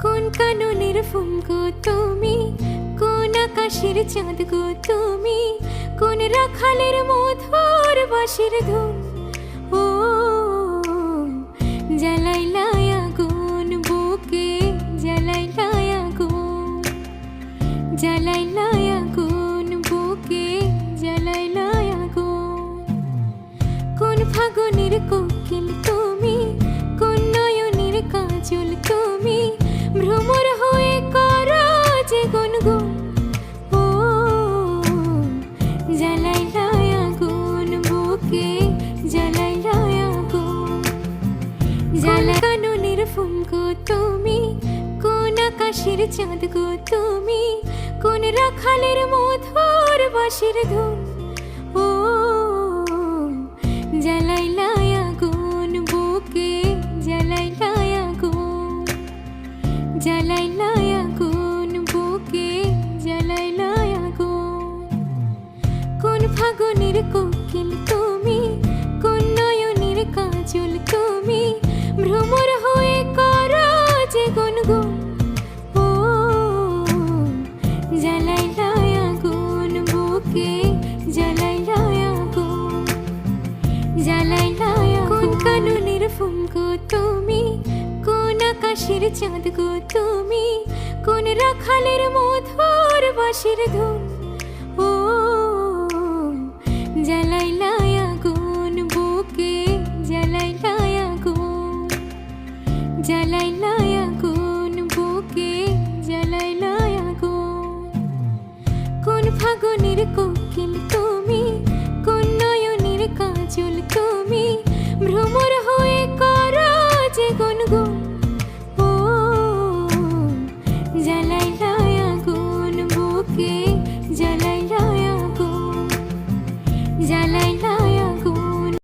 কোন কাননের ফুল গো তুমি, কোন আকাশের চাঁদ গো তুমি, কোন রাখালের মধুর বাঁশির ধুন। ও জ্বালাইলাই আগুন বুকে, জ্বালাইলাই আগুন, জ্বালাইলাই আগুন বুকে, জ্বালাইলাই আগুন। কোন ফাগুনের কোকিল তুমি, কোন নয়নের কাজল তুমি, ভ্রমর হয়ে করো যে গুনগুন। ও জ্বালাইলাই আগুন বুকে, জ্বালাইলাই আগুন, জ্বালা কাননের ফুল গো তুমি, কোন আকাশের চাঁদ গো তুমি, কোন রাখালের মধুর বাঁশির ধুন। ও জ্বালাইলাই আগুন বুকে, জ্বালাইলাই আগুন, জ্বালাইলাই আগুন বুকে, জ্বালাইলাই আগুন। কোন ফাগুনের কোকিল তুমি, কোন নয়নের কাজল তুমি, ভ্রমর হয়ে করো যে গুনগুন। ও জ্বালাইলাই আগুন বুকে, জ্বালাইলাই আগুন, জ্বালাইলাই আগুন। কোন কাননের ফুল গো তুমি, কোন আকাশের চাঁদ গো তুমি, কোন রাখালের মধুর বাঁশির ধুন। ও জ্বালাইলাই আগুন বুকে, জ্বালাইলাই আগুন, জ্বালাইলাই আগুন বুকে, জ্বালাইলাই আগুন। কোন ফাগুনের কোকিল তুমি, কোন নয়নের কাজল তুমি, ভ্রমর হয়ে করো যে গুনগুন। ও জ্বালাইলাই আগুন বুকে, জ্বালাইলাই আগুন, জ্বালাই